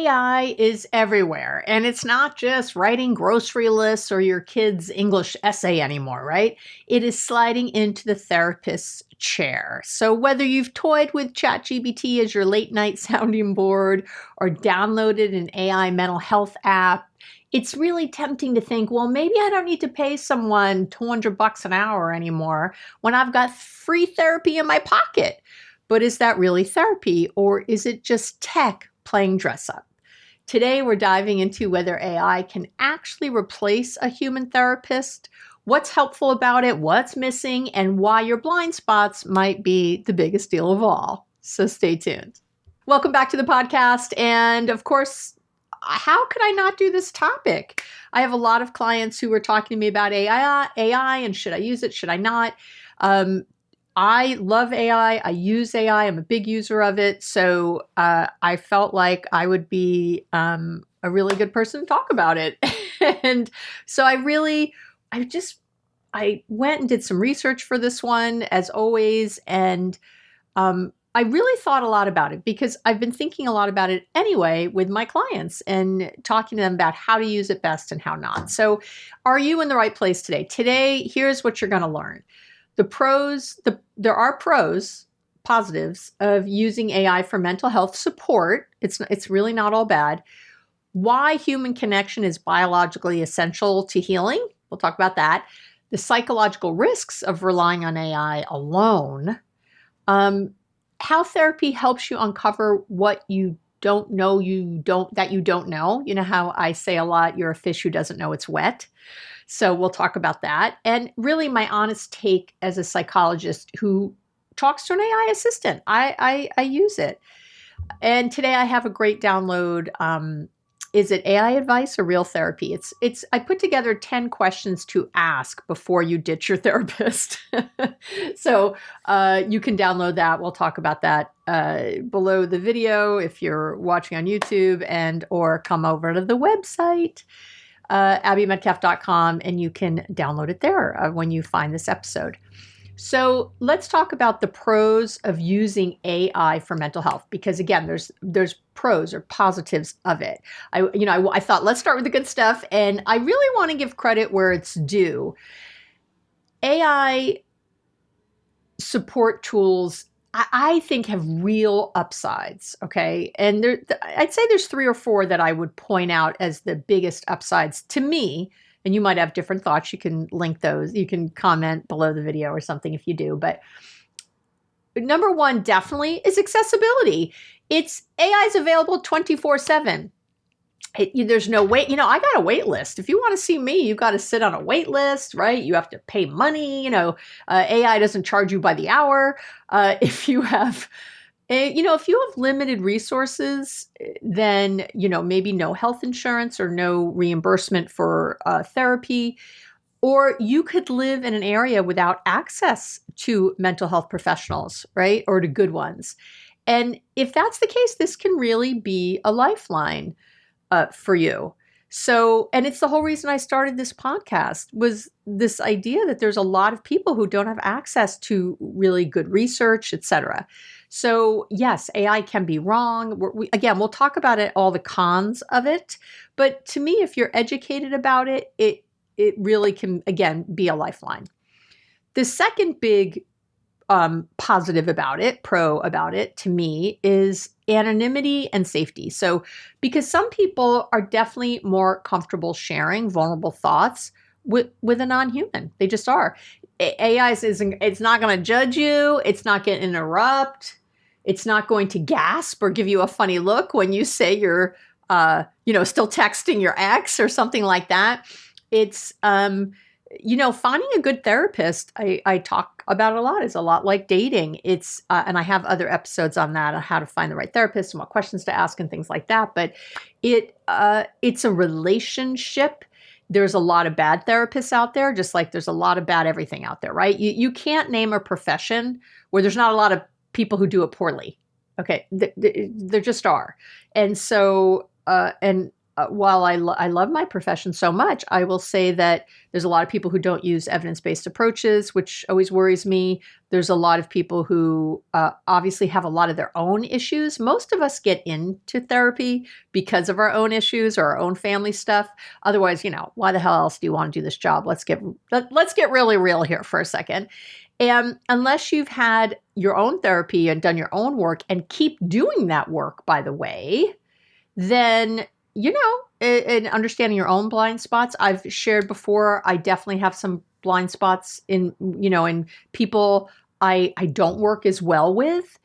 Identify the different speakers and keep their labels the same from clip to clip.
Speaker 1: AI is everywhere, and it's not just writing grocery lists or your kid's English essay anymore, right? It is sliding into the therapist's chair. So whether you've toyed with ChatGPT as your late night sounding board or downloaded an AI mental health app, it's really tempting to think, well, maybe I don't need to pay someone $200 an hour anymore when I've got free therapy in my pocket. But is that really therapy, or is it just tech playing dress up? Today, we're diving into whether AI can actually replace a human therapist, what's helpful about it, what's missing, and why your blind spots might be the biggest deal of all. So stay tuned. Welcome back to the podcast. And of course, how could I not do this topic? I have a lot of clients who are talking to me about AI and should I use it? Should I not? I love AI. I use AI. I'm a big user of it. So I felt like I would be a really good person to talk about it. And so I went and did some research for this one, as always. And I really thought a lot about it because I've been thinking a lot about it anyway with my clients and talking to them about how to use it best and how not. So are you in the right place today? Today, here's what you're going to learn. The pros, there are positives of using AI for mental health support. It's really not all bad. Why human connection is biologically essential to healing. We'll talk about that. The psychological risks of relying on AI alone. How therapy helps you uncover what you don't know that you don't know. You know how I say a lot, you're a fish who doesn't know it's wet. So we'll talk about that. And really my honest take as a psychologist who talks to an AI assistant. I use it. And today I have a great download. Is it AI advice or real therapy? I put together 10 questions to ask before you ditch your therapist. So you can download that. We'll talk about that below the video if you're watching on YouTube, or come over to the website, abbymedcalf.com, and you can download it there when you find this episode. So let's talk about the pros of using AI for mental health, because again, there's pros or positives of it. I thought let's start with the good stuff, and I really want to give credit where it's due. AI support tools, I think, have real upsides. Okay, and I'd say there's 3 or 4 that I would point out as the biggest upsides to me. And you might have different thoughts. You can link those. You can comment below the video or something if you do. But number 1 definitely is accessibility. AI is available 24/7. There's no wait. I got a wait list. If you want to see me, you've got to sit on a wait list, right? You have to pay money. AI doesn't charge you by the hour. If you have limited resources, then, maybe no health insurance or no reimbursement for therapy, or you could live in an area without access to mental health professionals, right? Or to good ones. And if that's the case, this can really be a lifeline for you. So, and it's the whole reason I started this podcast, was this idea that there's a lot of people who don't have access to really good research, et cetera. So yes, AI can be wrong. We'll talk about all the cons of it. But to me, if you're educated about it, it really can, again, be a lifeline. The second big positive about it, pro about it to me, is anonymity and safety. So because some people are definitely more comfortable sharing vulnerable thoughts with a non-human. They just are. AI it's not going to judge you. It's not going to interrupt. It's not going to gasp or give you a funny look when you say you're still texting your ex or something like that. It's finding a good therapist, I talk about it a lot, is a lot like dating. It's and I have other episodes on that, on how to find the right therapist and what questions to ask and things like that. But it's a relationship. There's a lot of bad therapists out there, just like there's a lot of bad everything out there, right? You can't name a profession where there's not a lot of people who do it poorly. Okay, there just are. And so, and while I love my profession so much, I will say that there's a lot of people who don't use evidence-based approaches, which always worries me. There's a lot of people who obviously have a lot of their own issues. Most of us get into therapy because of our own issues or our own family stuff. Otherwise, why the hell else do you want to do this job? Let's get really real here for a second. And unless you've had your own therapy and done your own work and keep doing that work, by the way, then, in understanding your own blind spots, I've shared before, I definitely have some blind spots in people I don't work as well with.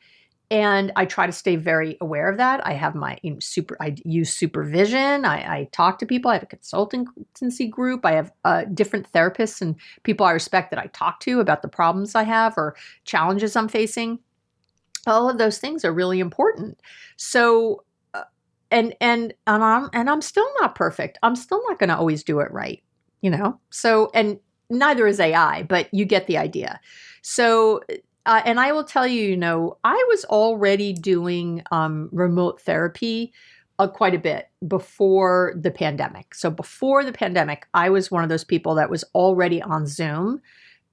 Speaker 1: And I try to stay very aware of that. I have I use supervision. I talk to people. I have a consultancy group. I have different therapists and people I respect that I talk to about the problems I have or challenges I'm facing. All of those things are really important. So, and I'm still not perfect. I'm still not going to always do it right, So, and neither is AI, but you get the idea. So, and I will tell you, I was already doing remote therapy quite a bit before the pandemic. So before the pandemic, I was one of those people that was already on Zoom.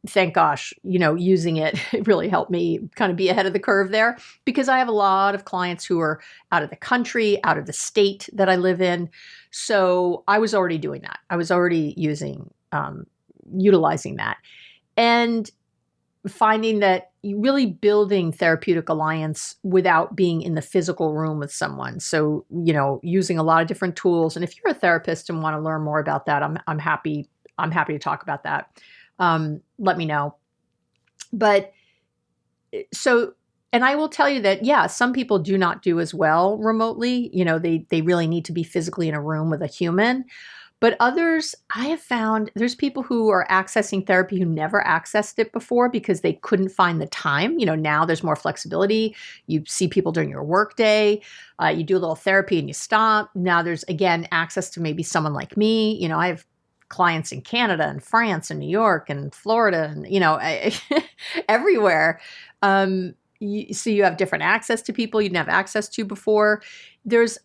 Speaker 1: Thank gosh, using it really helped me kind of be ahead of the curve there because I have a lot of clients who are out of the country, out of the state that I live in. So I was already doing that. I was already utilizing that and finding that really building therapeutic alliance without being in the physical room with someone. So, using a lot of different tools. And if you're a therapist and want to learn more about that, I'm happy to talk about that. Let me know. But so, and I will tell you that, yeah, some people do not do as well remotely. They really need to be physically in a room with a human. But others, I have found there's people who are accessing therapy who never accessed it before because they couldn't find the time. Now there's more flexibility. You see people during your workday. You do a little therapy and you stop. Now there's, again, access to maybe someone like me. I have clients in Canada and France and New York and Florida and, everywhere. So you have different access to people you didn't have access to before.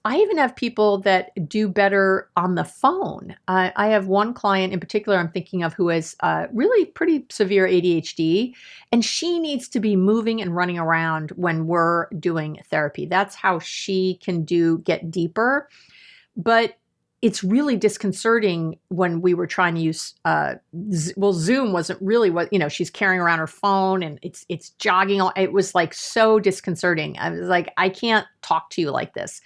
Speaker 1: I even have people that do better on the phone. I have one client in particular I'm thinking of who has really pretty severe ADHD, and she needs to be moving and running around when we're doing therapy. That's how she can get deeper. But it's really disconcerting when we were trying to use, Zoom wasn't really what, she's carrying around her phone and it's jogging. It was like so disconcerting. I was like, I can't talk to you like this.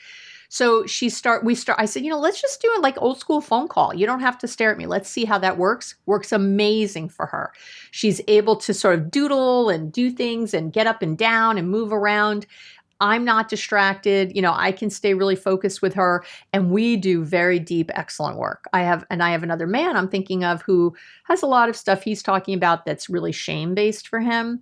Speaker 1: So I said, let's just do it like old school phone call. You don't have to stare at me. Let's see how that works. Works amazing for her. She's able to sort of doodle and do things and get up and down and move around. I'm not distracted. I can stay really focused with her and we do very deep, excellent work. I have another man I'm thinking of who has a lot of stuff he's talking about that's really shame-based for him.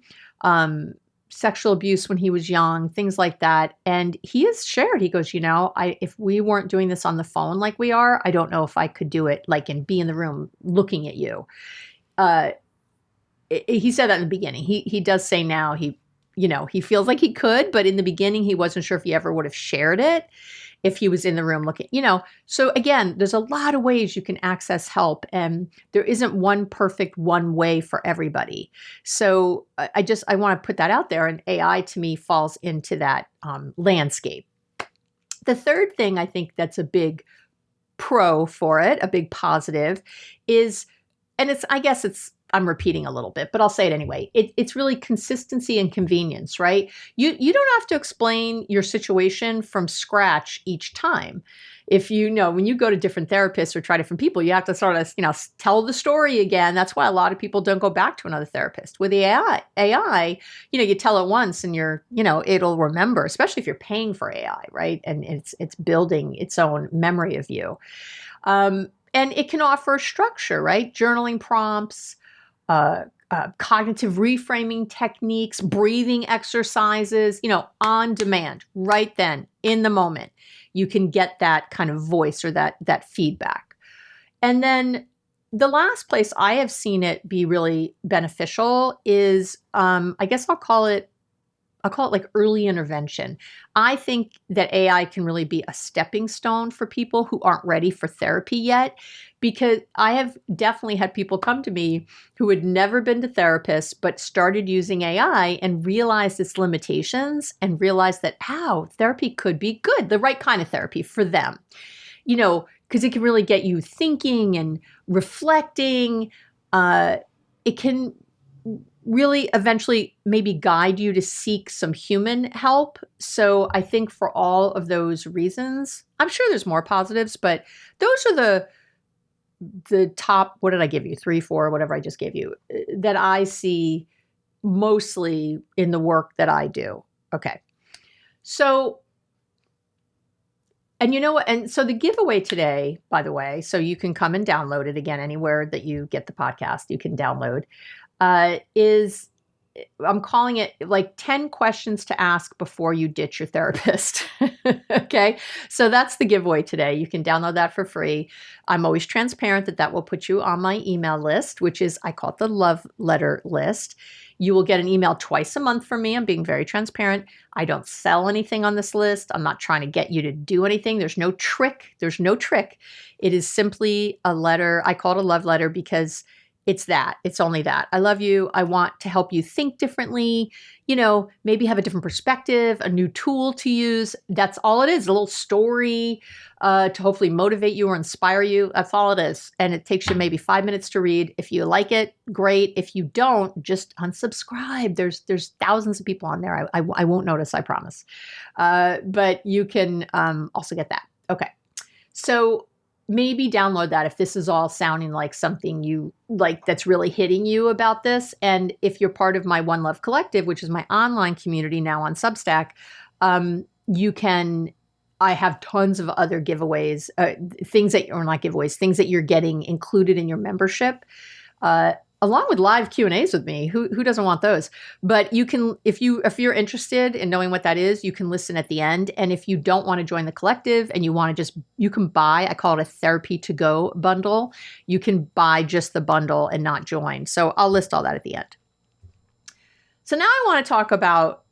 Speaker 1: Sexual abuse when he was young, things like that. And he has shared, he goes, if we weren't doing this on the phone like we are, I don't know if I could do it and be in the room looking at you. He said that in the beginning. He does say now he feels like he could, but in the beginning, he wasn't sure if he ever would have shared it if he was in the room looking, So again, there's a lot of ways you can access help and there isn't one way for everybody. So I want to put that out there, and AI to me falls into that landscape. The third thing I think that's a big pro for it, a big positive is, and I'm repeating a little bit, but I'll say it anyway. It's really consistency and convenience, right? You don't have to explain your situation from scratch each time. If when you go to different therapists or try different people, you have to sort of, tell the story again. That's why a lot of people don't go back to another therapist. With the AI, you tell it once and it'll remember, especially if you're paying for AI, right? And it's building its own memory of you. And it can offer structure, right? Journaling prompts, cognitive reframing techniques, breathing exercises, on demand, right then, in the moment. You can get that kind of voice or that feedback. And then the last place I have seen it be really beneficial is, I guess I'll call it I'll call it like early intervention. I think that AI can really be a stepping stone for people who aren't ready for therapy yet, because I have definitely had people come to me who had never been to therapists, but started using AI and realized its limitations and realized that, therapy could be good, the right kind of therapy for them, because it can really get you thinking and reflecting. It can really eventually maybe guide you to seek some human help. So I think for all of those reasons, I'm sure there's more positives, but those are the top, what did I give you? 3, 4, whatever I just gave you, that I see mostly in the work that I do. Okay. So, and and so the giveaway today, by the way, so you can come and download it again, anywhere that you get the podcast, you can download, is I'm calling it like 10 questions to ask before you ditch your therapist. Okay. So that's the giveaway today. You can download that for free. I'm always transparent that will put you on my email list, which is, I call it the love letter list. You will get an email twice a month from me. I'm being very transparent. I don't sell anything on this list. I'm not trying to get you to do anything. There's no trick. It is simply a letter. I call it a love letter because it's that. It's only that. I love you. I want to help you think differently, maybe have a different perspective, a new tool to use. That's all it is. A little story to hopefully motivate you or inspire you. That's all it is. And it takes you maybe 5 minutes to read. If you like it, great. If you don't, just unsubscribe. There's thousands of people on there. I won't notice, I promise. But you can also get that. Okay. So maybe download that if this is all sounding like something you like that's really hitting you about this. And if you're part of my One Love Collective, which is my online community now on Substack, I have tons of other giveaways, things that you're getting included in your membership, along with live Q&As with me. Who doesn't want those? But you can, if you're interested in knowing what that is, you can listen at the end. And if you don't want to join the collective and you want to you can buy, I call it a therapy to go bundle. You can buy just the bundle and not join. So I'll list all that at the end. So now I want to talk about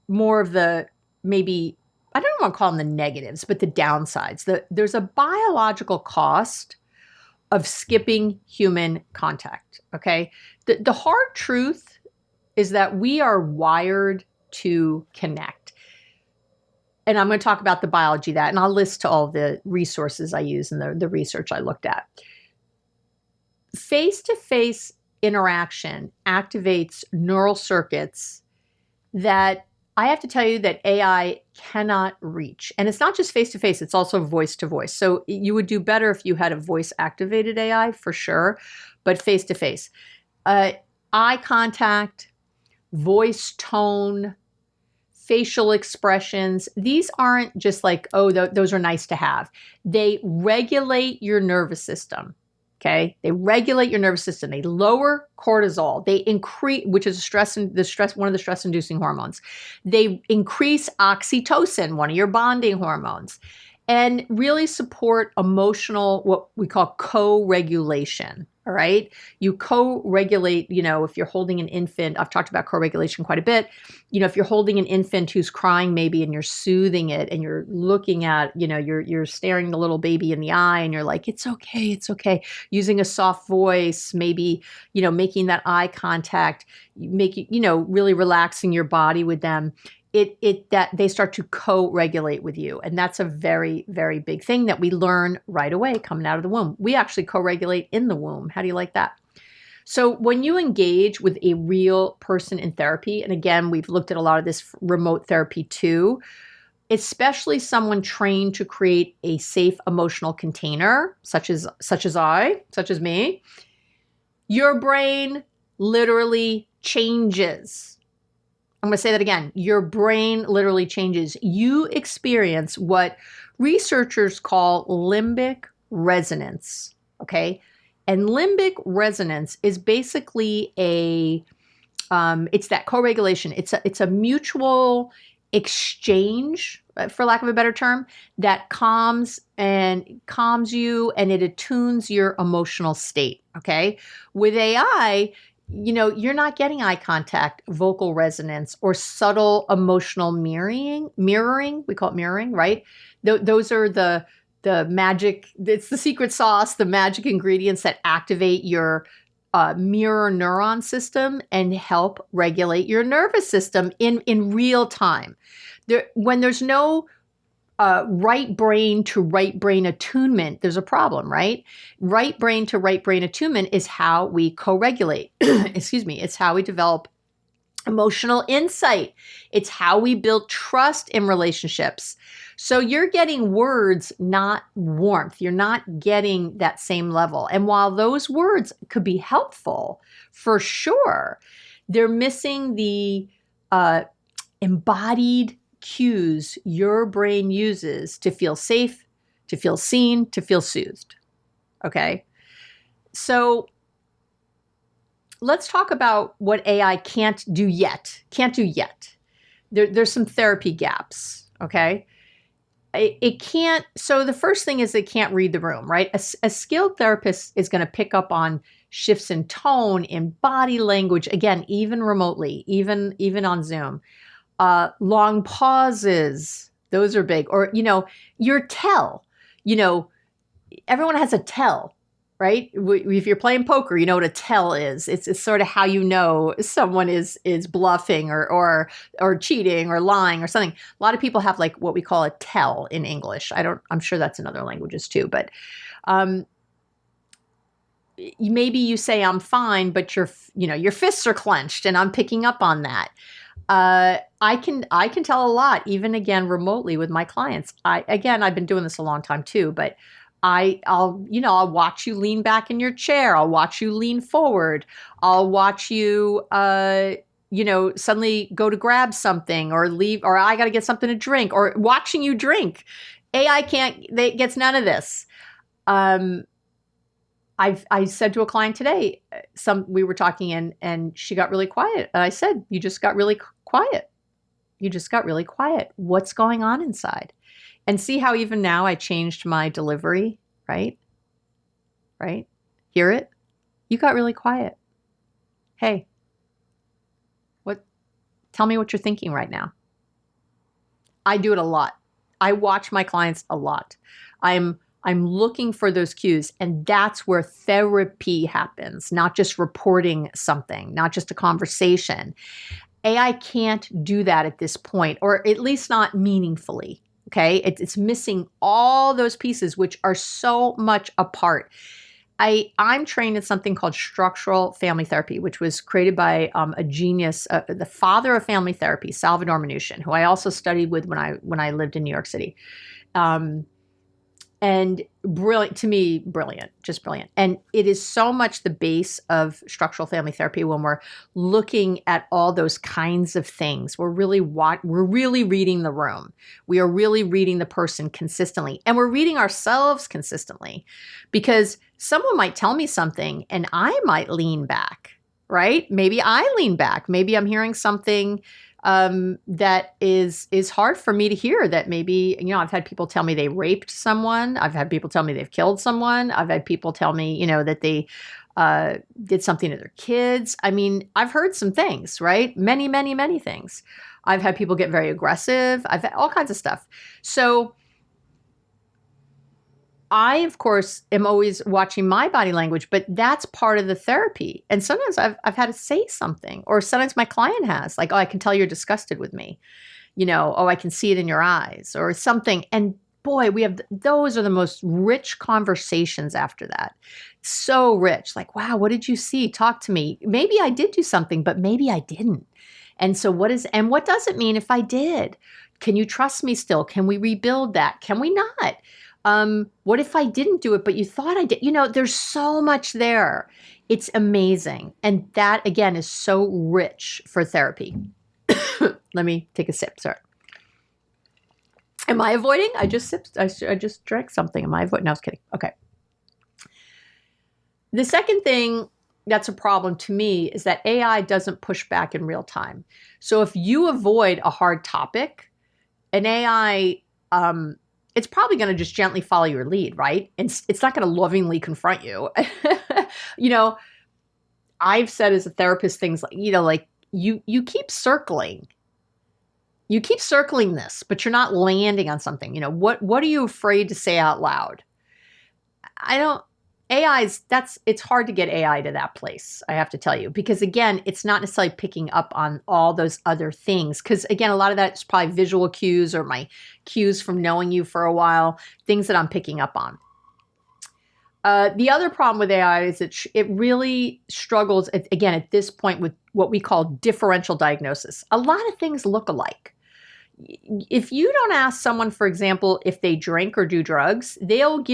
Speaker 1: more of the, maybe, I don't want to call them the negatives, but the downsides. There's a biological cost of skipping human contact. Okay. The hard truth is that we are wired to connect. And I'm going to talk about the biology of that, and I'll list all the resources I use and the research I looked at. Face-to-face interaction activates neural circuits that I have to tell you that AI cannot reach. And it's not just face-to-face, it's also voice-to-voice. So you would do better if you had a voice-activated AI for sure, but face-to-face. Eye contact, voice tone, facial expressions, these aren't just like, those are nice to have. They regulate your nervous system. Okay, they regulate your nervous system. They lower cortisol. They increase, which is one of the stress-inducing hormones. They increase oxytocin, one of your bonding hormones, and really support emotional, what we call co-regulation. All right, you co-regulate. If you're holding an infant, I've talked about co-regulation quite a bit. If you're holding an infant who's crying, maybe, and you're soothing it, and you're looking at, you're staring the little baby in the eye, and you're like, it's okay, it's okay. Using a soft voice, maybe, making that eye contact, really relaxing your body with them. That they start to co-regulate with you. And that's a very, very big thing that we learn right away coming out of the womb. We actually co-regulate in the womb. How do you like that? So when you engage with a real person in therapy, and again, we've looked at a lot of this remote therapy too, especially someone trained to create a safe emotional container, such as me, your brain literally changes. I'm going to say that again. Your brain literally changes. You experience what researchers call limbic resonance. Okay. And limbic resonance is basically it's that co-regulation. It's a mutual exchange, for lack of a better term, that calms you, and it attunes your emotional state. Okay. With AI, you're not getting eye contact, vocal resonance, or subtle emotional mirroring. We call it mirroring, right? Those are the magic. It's the secret sauce, the magic ingredients that activate your mirror neuron system and help regulate your nervous system in real time. When there's no right brain to right brain attunement, there's a problem, right? Right brain to right brain attunement is how we co-regulate. Excuse me. It's how we develop emotional insight. It's how we build trust in relationships. So you're getting words, not warmth. You're not getting that same level. And while those words could be helpful for sure, they're missing the embodied cues your brain uses to feel safe, to feel seen, to feel soothed. Okay? So let's talk about what AI can't do yet. There's some therapy gaps. Okay? It can't. So the first thing is it can't read the room, right? A skilled therapist is going to pick up on shifts in tone, in body language, again, even remotely, even on Zoom. Long pauses, those are big. Or, your tell, everyone has a tell, right? If you're playing poker, you know what a tell is. It's sort of how someone is bluffing or cheating or lying or something. A lot of people have like what we call a tell in English. I'm sure that's in other languages too, but maybe you say I'm fine, but your fists are clenched and I'm picking up on that. I can tell a lot, even again remotely with my clients. I've been doing this a long time too, but I'll watch you lean back in your chair. I'll watch you lean forward. I'll watch you, suddenly go to grab something or leave, or I got to get something to drink, or watching you drink. AI gets none of this. I said to a client today, we were talking and she got really quiet. And I said, you just got really quiet. You just got really quiet. What's going on inside? And see how even now I changed my delivery, right? Right? Hear it? You got really quiet. Hey, tell me what you're thinking right now. I do it a lot. I watch my clients a lot. I'm looking for those cues, and that's where therapy happens, not just reporting something, not just a conversation. AI can't do that at this point, or at least not meaningfully, okay? It's missing all those pieces, which are so much a part. I'm trained in something called structural family therapy, which was created by a genius, the father of family therapy, Salvador Minuchin, who I also studied with when I lived in New York City. And brilliant, to me, brilliant, just brilliant. And it is so much the base of structural family therapy when we're looking at all those kinds of things. We're really reading the room. We are really reading the person consistently. And we're reading ourselves consistently, because someone might tell me something and I might lean back, right? Maybe I lean back. Maybe I'm hearing something that is hard for me to hear. That maybe, I've had people tell me they raped someone. I've had people tell me they've killed someone. I've had people tell me, that they did something to their kids. I mean, I've heard some things, right? Many, many, many things. I've had people get very aggressive. I've had all kinds of stuff. So I, of course, am always watching my body language, but that's part of the therapy. And sometimes I've had to say something, or sometimes my client has, like, oh, I can tell you're disgusted with me. Oh, I can see it in your eyes, or something. And boy, those are the most rich conversations after that. So rich. Like, wow, what did you see? Talk to me. Maybe I did do something, but maybe I didn't. And so what does it mean if I did? Can you trust me still? Can we rebuild that? Can we not? What if I didn't do it, but you thought I did? There's so much there. It's amazing. And that, again, is so rich for therapy. Let me take a sip. Sorry. Am I avoiding? I just sipped. I just drank something. Am I avoiding? No, I was kidding. Okay. The second thing that's a problem to me is that AI doesn't push back in real time. So if you avoid a hard topic, an AI, it's probably going to just gently follow your lead, right? And it's not going to lovingly confront you. I've said as a therapist things like, like you keep circling. You keep circling this, but you're not landing on something. What are you afraid to say out loud? It's hard to get AI to that place, I have to tell you, because again, it's not necessarily picking up on all those other things. Because again, a lot of that is probably visual cues or my cues from knowing you for a while, things that I'm picking up on. The other problem with AI is it really struggles, again, at this point with what we call differential diagnosis. A lot of things look alike. If you don't ask someone, for example, if they drink or do drugs, they could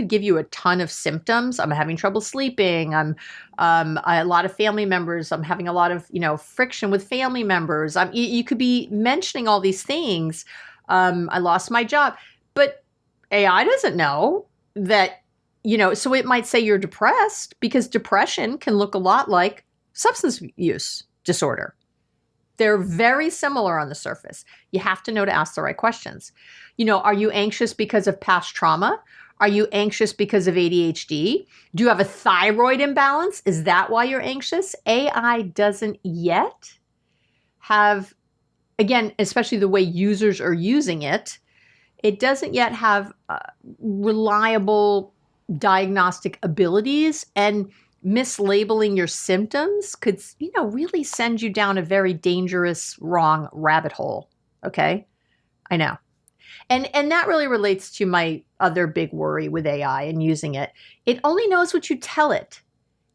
Speaker 1: give you a ton of symptoms. I'm having trouble sleeping. A lot of family members. I'm having a lot of, friction with family members. You could be mentioning all these things. I lost my job, but AI doesn't know that, so it might say you're depressed because depression can look a lot like substance use disorder. They're very similar on the surface. You have to know to ask the right questions. Are you anxious because of past trauma? Are you anxious because of ADHD? Do you have a thyroid imbalance? Is that why you're anxious? AI doesn't yet have, again, especially the way users are using it, it doesn't yet have reliable diagnostic abilities, and mislabeling your symptoms could, really send you down a very dangerous, wrong rabbit hole. Okay. I know. And that really relates to my other big worry with AI and using it. It only knows what you tell it,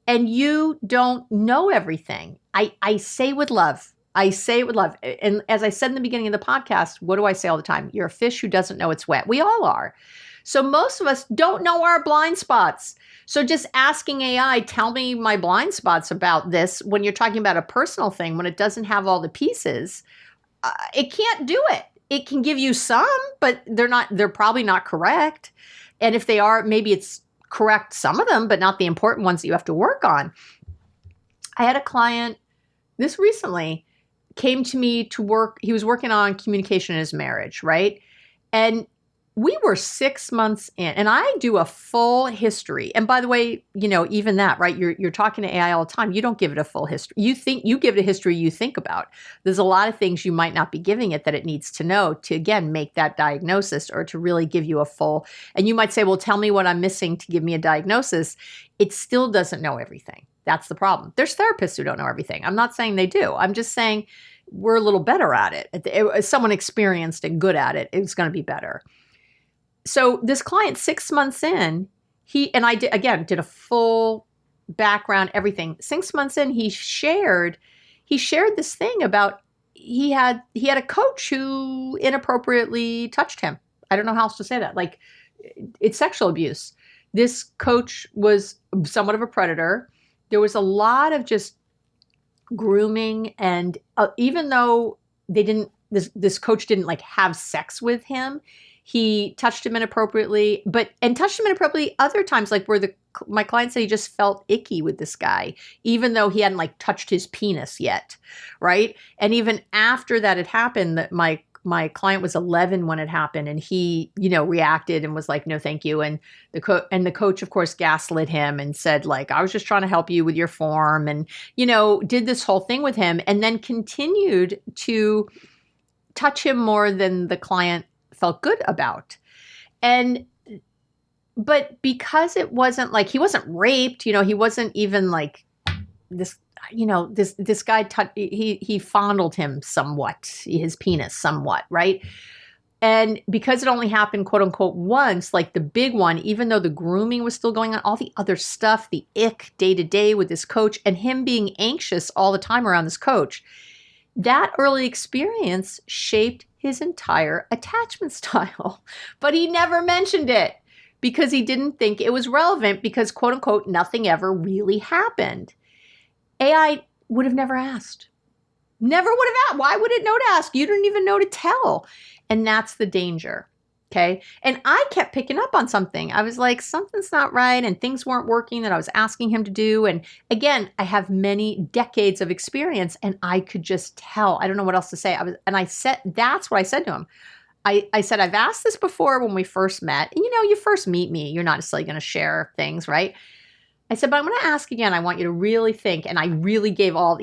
Speaker 1: and you don't know everything. I say with love. I say it with love. And as I said in the beginning of the podcast, what do I say all the time? You're a fish who doesn't know it's wet. We all are. So most of us don't know our blind spots. So just asking AI, tell me my blind spots about this, when you're talking about a personal thing, when it doesn't have all the pieces, it can't do it. It can give you some, but they're probably not correct. And if they are, maybe it's correct some of them, but not the important ones that you have to work on. I had a client this recently came to me to work. He was working on communication in his marriage, right? And we were 6 months in, and I do a full history. And by the way, even that, right? You're talking to AI all the time. You don't give it a full history. You give it a history you think about. There's a lot of things you might not be giving it that it needs to know to, again, make that diagnosis or to really give you a full. And you might say, well, tell me what I'm missing to give me a diagnosis. It still doesn't know everything. That's the problem. There's therapists who don't know everything. I'm not saying they do. I'm just saying we're a little better at it. As someone experienced and good at it, it's going to be better. So this client, 6 months in, I did a full background, everything. 6 months in, he shared this thing about he had a coach who inappropriately touched him. I don't know how else to say that. Like, it's sexual abuse. This coach was somewhat of a predator. There was a lot of just grooming, and even though this coach didn't like have sex with him, he touched him inappropriately, and touched him inappropriately other times, like where my client said he just felt icky with this guy, even though he hadn't like touched his penis yet, right? And even after that had happened, that my client was 11 when it happened, and he, reacted and was like, no, thank you. And the coach, of course, gaslit him and said, like, I was just trying to help you with your form, and, did this whole thing with him, and then continued to touch him more than the client felt good about. But because it wasn't like, he wasn't raped, he wasn't even like this, this guy, he fondled him somewhat, his penis somewhat, right? And because it only happened, quote unquote, once, like the big one, even though the grooming was still going on, all the other stuff, the ick day to day with this coach, and him being anxious all the time around this coach, that early experience shaped his entire attachment style. But he never mentioned it because he didn't think it was relevant, because, quote unquote, nothing ever really happened. AI would have never asked. Never would have asked. Why would it know to ask? You didn't even know to tell. And that's the danger. Okay. And I kept picking up on something. I was like, something's not right, and things weren't working that I was asking him to do. And again, I have many decades of experience, and I could just tell. I don't know what else to say. That's what I said to him. I said, I've asked this before when we first met. And you first meet me, you're not necessarily going to share things, right? I said, but I'm going to ask again. I want you to really think. And I really gave all,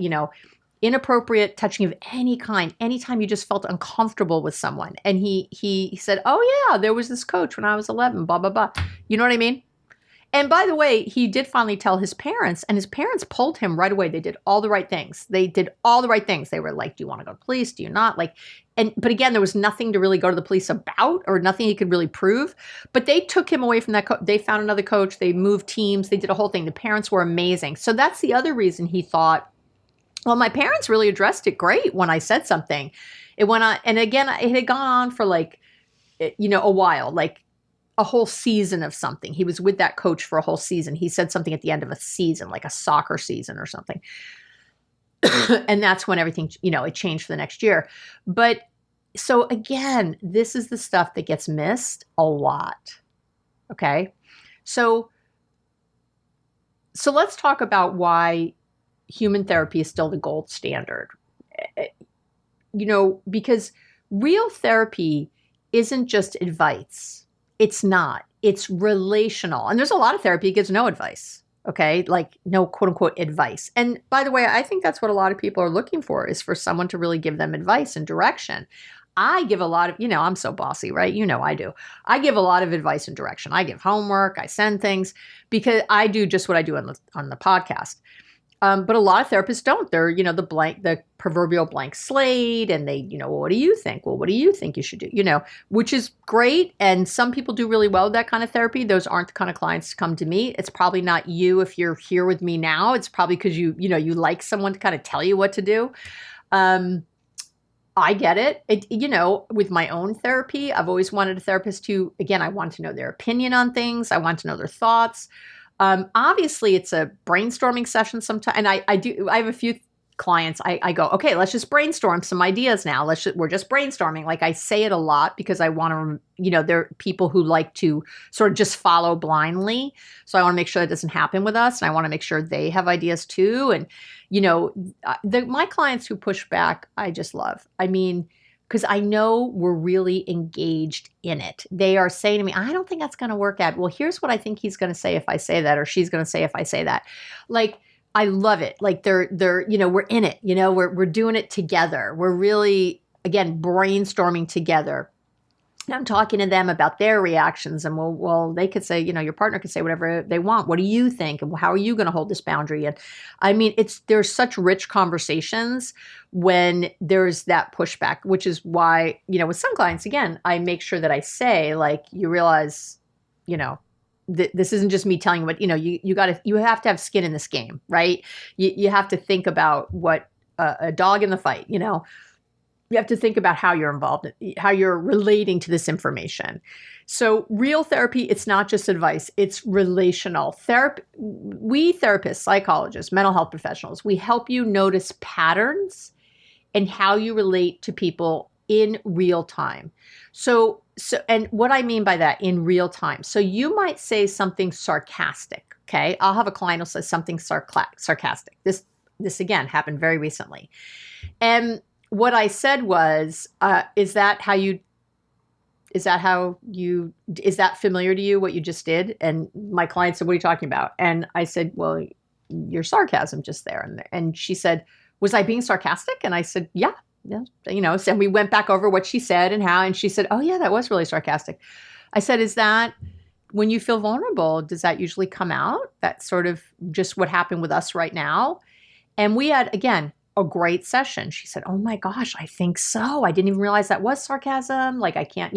Speaker 1: inappropriate touching of any kind, anytime you just felt uncomfortable with someone. And he said, oh yeah, there was this coach when I was 11, blah, blah, blah. You know what I mean? And by the way, he did finally tell his parents, and his parents pulled him right away. They did all the right things. They did all the right things. They were like, do you want to go to the police? Do you not? But again, there was nothing to really go to the police about, or nothing he could really prove. But they took him away from that. They found another coach. They moved teams. They did a whole thing. The parents were amazing. So that's the other reason he thought, well, my parents really addressed it great when I said something. It went on. And again, it had gone on for a while, like a whole season of something. He was with that coach for a whole season. He said something at the end of a season, like a soccer season or something. And that's when everything, it changed for the next year. But so again, this is the stuff that gets missed a lot. Okay. So let's talk about why human therapy is still the gold standard. Because real therapy isn't just advice. It's not. It's relational. And there's a lot of therapy that gives no advice. Okay. Like no quote unquote advice. And by the way, I think that's what a lot of people are looking for, is for someone to really give them advice and direction. I give a lot of, I'm so bossy, right? I do. I give a lot of advice and direction. I give homework. I send things, because I do just what I do on the podcast. But a lot of therapists don't. They're, the proverbial blank slate, and they, well, what do you think? Well, what do you think you should do? Which is great. And some people do really well with that kind of therapy. Those aren't the kind of clients to come to me. It's probably not you if you're here with me now. It's probably because you like someone to kind of tell you what to do. I get it. With my own therapy, I've always wanted a therapist to, again, I want to know their opinion on things. I want to know their thoughts. Obviously it's a brainstorming session sometimes. And I have a few clients. I go, okay, let's just brainstorm some ideas now. We're just brainstorming. Like, I say it a lot because I want to, there are people who like to sort of just follow blindly. So I want to make sure that doesn't happen with us. And I want to make sure they have ideas too. And, my clients who push back, I just love. I mean, because I know we're really engaged in it. They are saying to me, I don't think that's going to work out. Well, here's what I think he's going to say if I say that, or she's going to say if I say that. Like, I love it. Like they're, we're in it, we're doing it together. We're really, again, brainstorming together. And I'm talking to them about their reactions, and well, they could say, your partner could say whatever they want. What do you think? And how are you going to hold this boundary? And I mean, there's such rich conversations when there's that pushback, which is why, with some clients, again, I make sure that I say, like, you realize, this isn't just me telling you what, you have to have skin in this game, right? You have to think about what a dog in the fight, You have to think about how you're involved, how you're relating to this information. So real therapy, it's not just advice, it's relational. We therapists, psychologists, mental health professionals, we help you notice patterns and how you relate to people in real time. So, and what I mean by that, in real time. So you might say something sarcastic, okay? I'll have a client who says something sarcastic. This again happened very recently. And what I said was, is that familiar to you, what you just did? And my client said, what are you talking about? And I said, well, your sarcasm just there. And she said, was I being sarcastic? And I said, yeah. So we went back over what she said and how, and she said, oh yeah, that was really sarcastic. I said, is that when you feel vulnerable, does that usually come out? That's sort of just what happened with us right now. And we had, again, a great session. She said, oh my gosh, I think so. I didn't even realize that was sarcasm. Like, I can't,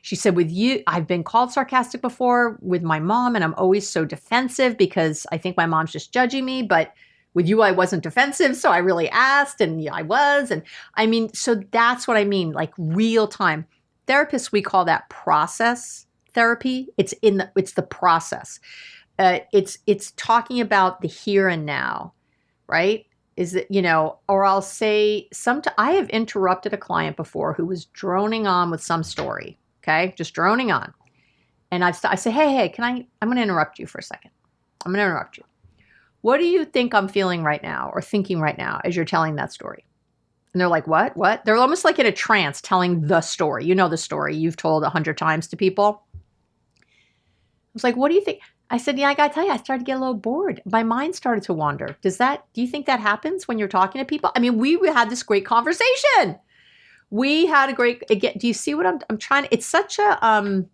Speaker 1: she said, with you, I've been called sarcastic before with my mom, and I'm always so defensive because I think my mom's just judging me. But with you, I wasn't defensive. So I really asked, and yeah, I was. And I mean, so that's what I mean, like real time. Therapists, we call that process therapy. It's the process. It's talking about the here and now, right? Is that, or I'll say I have interrupted a client before who was droning on with some story. Okay. Just droning on. And I say, hey, I'm going to interrupt you for a second. I'm going to interrupt you. What do you think I'm feeling right now or thinking right now as you're telling that story? And they're like, what? They're almost like in a trance telling the story. The story you've told 100 times to people. I was like, what do you think? I said, yeah, I got to tell you, I started to get a little bored. My mind started to wander. Do you think that happens when you're talking to people? I mean, we had this great conversation. We had a great, again, do you see what I'm trying to, it's such a,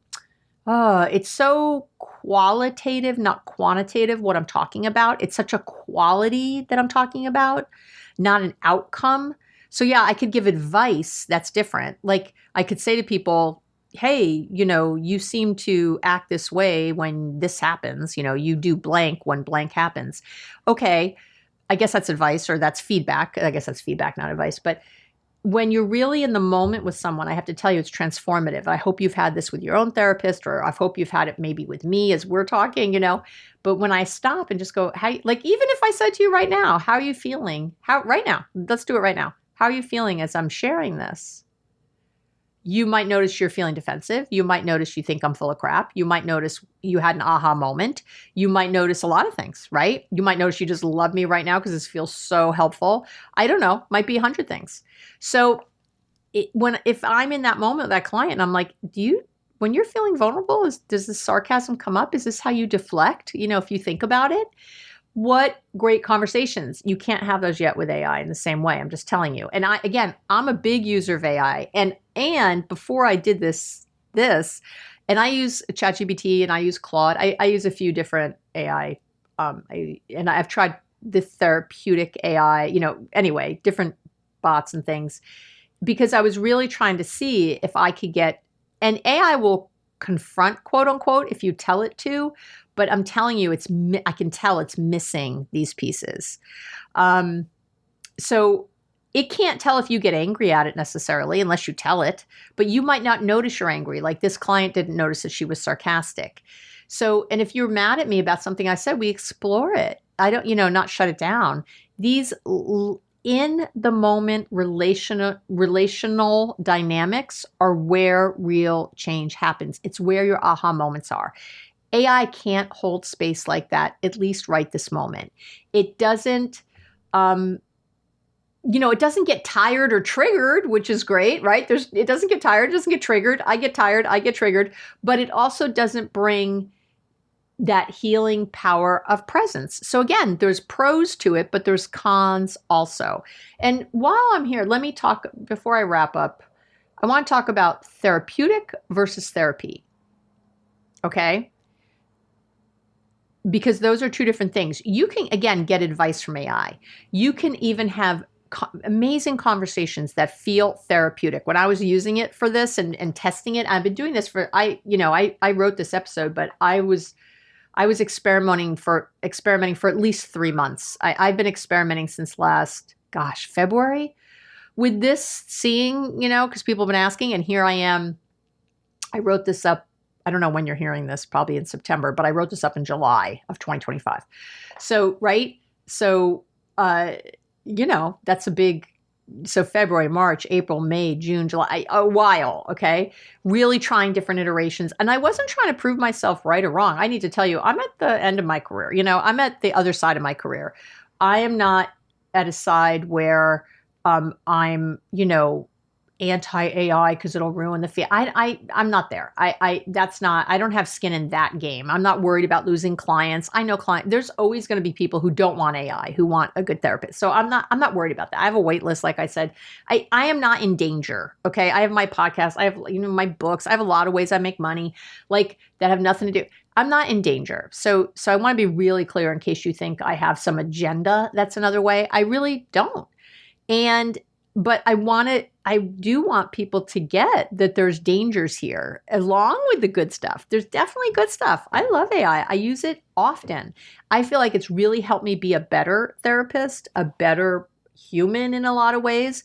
Speaker 1: it's so qualitative, not quantitative, what I'm talking about. It's such a quality that I'm talking about, not an outcome. So yeah, I could give advice that's different. Like I could say to people, hey, you seem to act this way when this happens. You do blank when blank happens. Okay, I guess that's advice or that's feedback. I guess that's feedback, not advice. But when you're really in the moment with someone, I have to tell you, it's transformative. I hope you've had this with your own therapist, or I hope you've had it maybe with me as we're talking, But when I stop and just go, like, even if I said to you right now, how are you feeling? Right now, let's do it right now. How are you feeling as I'm sharing this? You might notice you're feeling defensive. You might notice you think I'm full of crap. You might notice you had an aha moment. You might notice a lot of things, right? You might notice you just love me right now because this feels so helpful. I don't know, might be 100 things. So if I'm in that moment with that client, I'm like, when you're feeling vulnerable, does this sarcasm come up? Is this how you deflect? If you think about it, what great conversations. You can't have those yet with AI in the same way. I'm just telling you. And I'm a big user of AI. And before I did this, and I use ChatGPT and I use Claude. I use a few different AI. And I've tried the therapeutic AI, anyway, different bots and things, because I was really trying to see if I could get, and AI will confront, quote unquote, if you tell it to, but I'm telling you, I can tell it's missing these pieces. So it can't tell if you get angry at it necessarily unless you tell it, but you might not notice you're angry. Like this client didn't notice that she was sarcastic. So, and if you're mad at me about something I said, we explore it. I don't, not shut it down. These in the moment relational dynamics are where real change happens. It's where your aha moments are. AI can't hold space like that, at least right this moment. It doesn't, it doesn't get tired or triggered, which is great, right? It doesn't get tired, it doesn't get triggered. I get tired, I get triggered, but it also doesn't bring that healing power of presence. So again, there's pros to it, but there's cons also. And while I'm here, let me talk, before I wrap up, I want to talk about therapeutic versus therapy. Okay? Because those are two different things. You can, again, get advice from AI. You can even have amazing conversations that feel therapeutic. When I was using it for this and testing it, I've been doing this for, I wrote this episode, but I was experimenting for at least 3 months. I've been experimenting since last, February with this, seeing, because people have been asking, and here I am. I wrote this up. I don't know when you're hearing this, probably in September, but I wrote this up in July of 2025. So, right. So, that's a big, so February, March, April, May, June, July, a while. Okay. Really trying different iterations. And I wasn't trying to prove myself right or wrong. I need to tell you, I'm at the end of my career. I'm at the other side of my career. I am not at a side where I'm, anti-AI because it'll ruin the field. I'm not there. I don't have skin in that game. I'm not worried about losing clients. I know there's always going to be people who don't want AI, who want a good therapist. So I'm not worried about that. I have a wait list. Like I said, I am not in danger. Okay. I have my podcast. I have, my books. I have a lot of ways I make money, like that have nothing to do. I'm not in danger. So I want to be really clear in case you think I have some agenda. That's another way. I really don't. But I do want people to get that there's dangers here, along with the good stuff. There's definitely good stuff. I love AI. I use it often. I feel like it's really helped me be a better therapist, a better human in a lot of ways.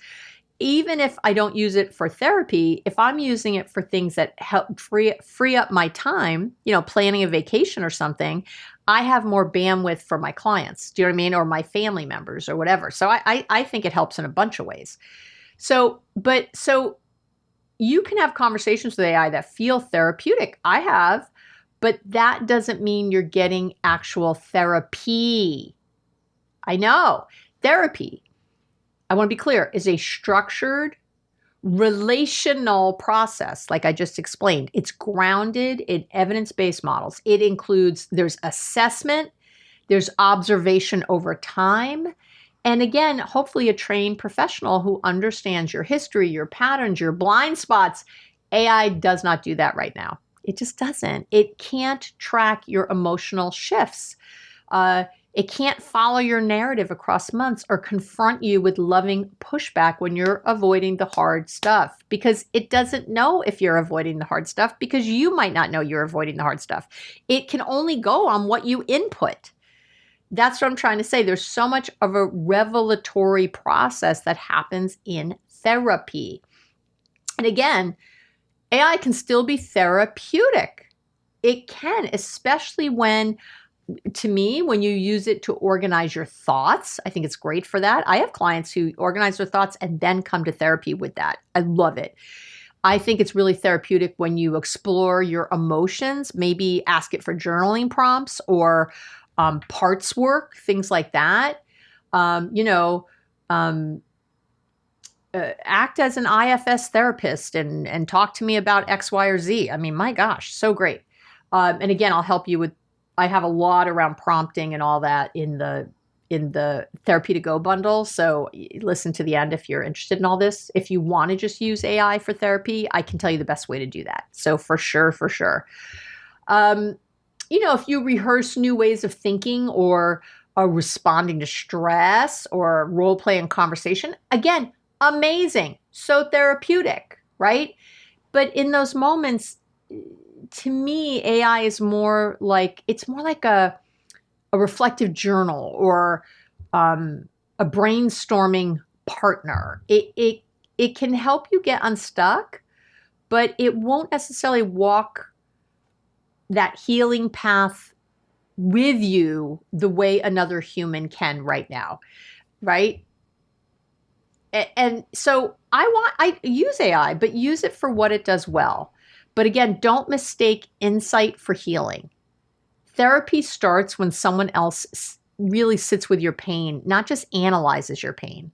Speaker 1: Even if I don't use it for therapy, if I'm using it for things that help free up my time, planning a vacation or something, I have more bandwidth for my clients. Do you know what I mean? Or my family members or whatever. So I think it helps in a bunch of ways. So you can have conversations with AI that feel therapeutic. I have, but that doesn't mean you're getting actual therapy. I know. Therapy, I want to be clear, is a structured, Relational process, like I just explained, it's grounded in evidence-based models. It includes, there's assessment, there's observation over time, and again, hopefully a trained professional who understands your history, your patterns, your blind spots. AI does not do that right now. It just doesn't. It can't track your emotional shifts. It can't follow your narrative across months or confront you with loving pushback when you're avoiding the hard stuff, because it doesn't know if you're avoiding the hard stuff, because you might not know you're avoiding the hard stuff. It can only go on what you input. That's what I'm trying to say. There's so much of a revelatory process that happens in therapy. And again, AI can still be therapeutic. It can, especially when, to me, when you use it to organize your thoughts. I think it's great for that. I have clients who organize their thoughts and then come to therapy with that. I love it. I think it's really therapeutic when you explore your emotions, maybe ask it for journaling prompts or parts work, things like that. Act as an IFS therapist and talk to me about X, Y, or Z. I mean, my gosh, so great. And again, I'll help you with, I have a lot around prompting and all that in the Therapeutic Go bundle. So listen to the end if you're interested in all this. If you want to just use AI for therapy, I can tell you the best way to do that. So for sure. If you rehearse new ways of thinking or responding to stress or role play and conversation, again, amazing. So therapeutic, right? But in those moments, to me, AI is more like, it's more like a reflective journal or a brainstorming partner. It can help you get unstuck, but it won't necessarily walk that healing path with you the way another human can right now, right? And so I use AI, but use it for what it does well. But again, don't mistake insight for healing. Therapy starts when someone else really sits with your pain, not just analyzes your pain.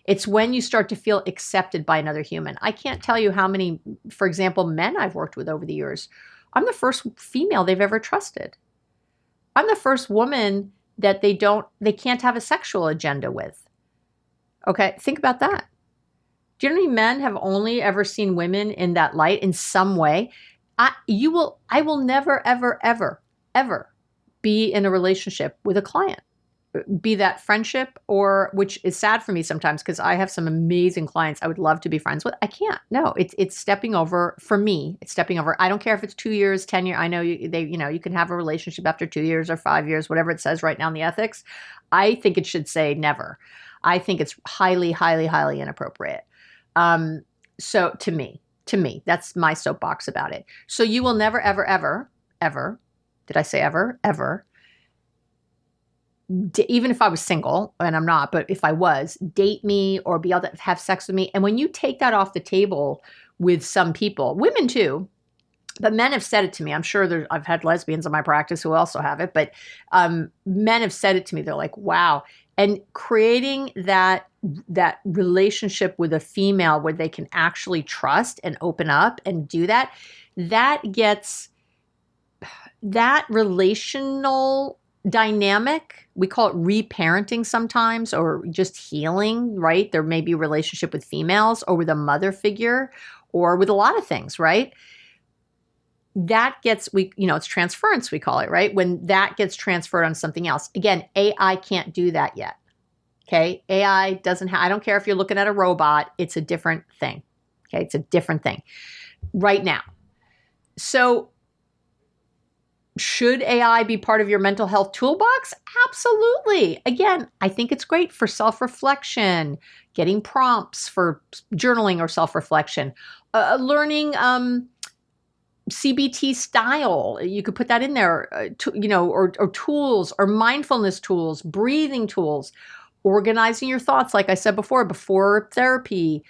Speaker 1: It's when you start to feel accepted by another human. I can't tell you how many, for example, men I've worked with over the years. I'm the first female they've ever trusted. I'm the first woman that they can't have a sexual agenda with. Okay, think about that. Do you know how many men have only ever seen women in that light in some way? I will never, ever, ever, ever be in a relationship with a client, be that friendship, or, which is sad for me sometimes because I have some amazing clients I would love to be friends with. I can't. No, it's stepping over for me. It's stepping over. I don't care if it's 2 years, 10 years. I know you can have a relationship after 2 years or 5 years, whatever it says right now in the ethics. I think it should say never. I think it's highly, highly, highly inappropriate. So to me, that's my soapbox about it. So you will never, ever, ever, ever, did I say ever, ever, even if I was single, and I'm not, but if I was, date me or be able to have sex with me. And when you take that off the table with some people, women too, but men have said it to me. I'm sure I've had lesbians in my practice who also have it, but men have said it to me. They're like, wow. And creating that relationship with a female where they can actually trust and open up and do that, that gets that relational dynamic. We call it reparenting sometimes, or just healing, right? There may be a relationship with females or with a mother figure or with a lot of things, right? That gets, it's transference, we call it, right? When that gets transferred on something else. Again, AI can't do that yet. Okay. AI doesn't I don't care if you're looking at a robot, it's a different thing. Okay. It's a different thing right now. So should AI be part of your mental health toolbox? Absolutely. Again, I think it's great for self-reflection, getting prompts for journaling or self-reflection, learning, CBT style. You could put that in there, or tools or mindfulness tools, breathing tools, organizing your thoughts. Like I said before therapy,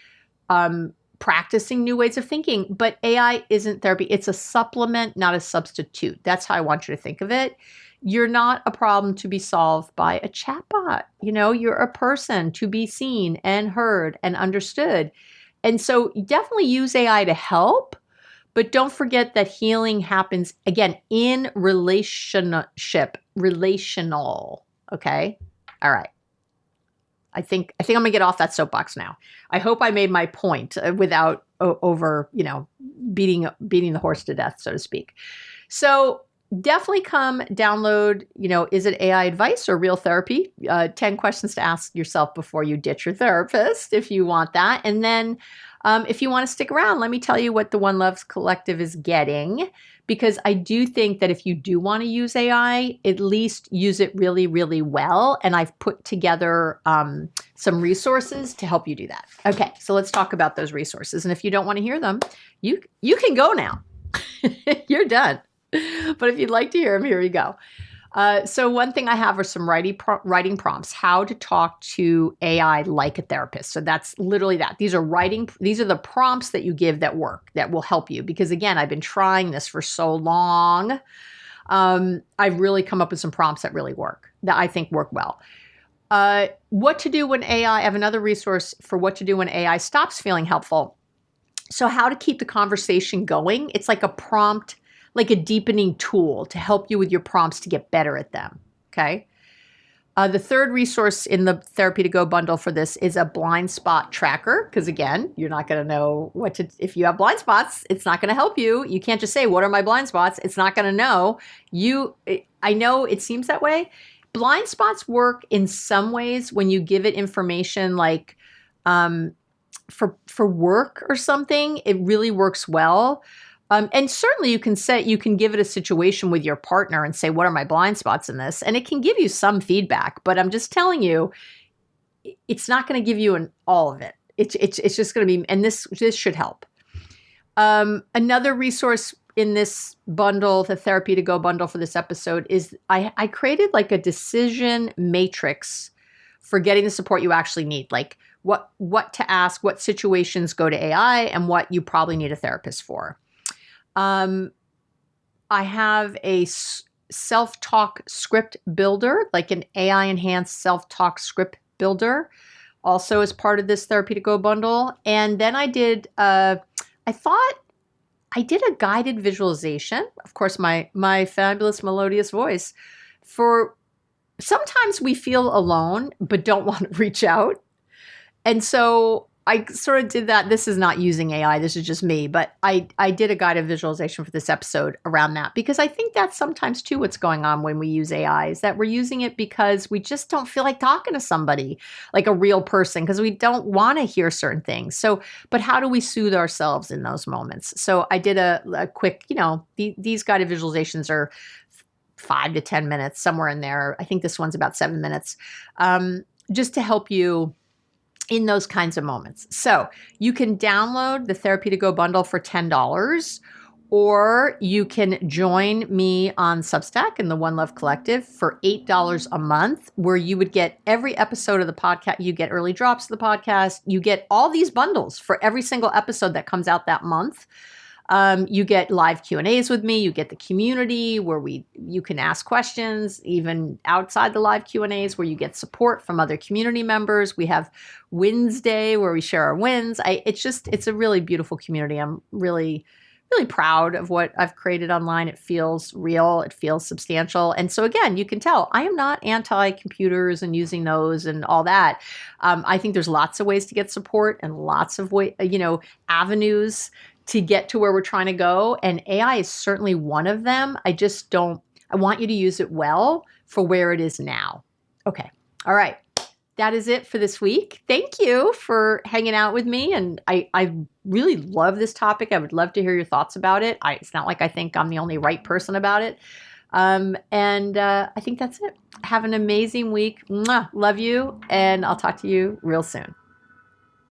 Speaker 1: practicing new ways of thinking. But AI isn't therapy. It's a supplement, not a substitute. That's how I want you to think of it. You're not a problem to be solved by a chatbot. You're a person to be seen and heard and understood. And so definitely use AI to help, but don't forget that healing happens, again, in relational. Okay? All right. I think I'm gonna get off that soapbox now. I hope I made my point without over, beating the horse to death, so to speak. So definitely come download, is it AI advice or real therapy? 10 questions to ask yourself before you ditch your therapist if you want that. And then if you want to stick around, let me tell you what the One Loves Collective is getting, because I do think that if you do want to use AI, at least use it really, really well. And I've put together some resources to help you do that. Okay, so let's talk about those resources. And if you don't want to hear them, you can go now. You're done. But if you'd like to hear them, here we go. So one thing I have are some writing prompts, how to talk to AI like a therapist. So that's literally that. These are the prompts that you give that work, that will help you. Because again, I've been trying this for so long. I've really come up with some prompts that really work, that I think work well. What to do when AI, I have another resource for what to do when AI stops feeling helpful. So how to keep the conversation going. It's like a prompt, like a deepening tool to help you with your prompts to get better at them, okay? The third resource in the Therapy to Go bundle for this is a blind spot tracker, because again, you're not going to know if you have blind spots, it's not going to help you. You can't just say, what are my blind spots? It's not going to know. I know it seems that way. Blind spots work in some ways when you give it information like for work or something, it really works well. And certainly you can give it a situation with your partner and say, what are my blind spots in this? And it can give you some feedback, but I'm just telling you, it's not going to give you all of it. It's just going to be, and this should help. Another resource in this bundle, the Therapy to Go bundle for this episode, is I created like a decision matrix for getting the support you actually need. Like what to ask, what situations go to AI, and what you probably need a therapist for. I have a self-talk script builder, like an AI-enhanced self-talk script builder, also as part of this Therapy to Go bundle. And then I did, I did a guided visualization, of course, my fabulous melodious voice. For sometimes we feel alone, but don't want to reach out. And so I sort of did that. This is not using AI. This is just me. But I did a guided visualization for this episode around that, because I think that's sometimes too what's going on when we use AI, is that we're using it because we just don't feel like talking to somebody, like a real person, because we don't want to hear certain things. So, but how do we soothe ourselves in those moments? So I did a quick, these guided visualizations are 5 to 10 minutes, somewhere in there. I think this one's about 7 minutes, just to help you in those kinds of moments. So you can download the Therapy to Go bundle for $10, or you can join me on Substack in the One Love Collective for $8 a month, where you would get every episode of the podcast. You get early drops of the podcast. You get all these bundles for every single episode that comes out that month. You get live Q&As with me. You get the community where you can ask questions, even outside the live Q&As, where you get support from other community members. We have Wins Day where we share our wins. It's a really beautiful community. I'm really, really proud of what I've created online. It feels real. It feels substantial. And so again, you can tell I am not anti-computers and using those and all that. I think there's lots of ways to get support and lots of avenues to get to where we're trying to go. And AI is certainly one of them. I want you to use it well for where it is now. Okay. All right. That is it for this week. Thank you for hanging out with me. And I really love this topic. I would love to hear your thoughts about it. It's not like I think I'm the only right person about it. And I think that's it. Have an amazing week. Mwah. Love you. And I'll talk to you real soon.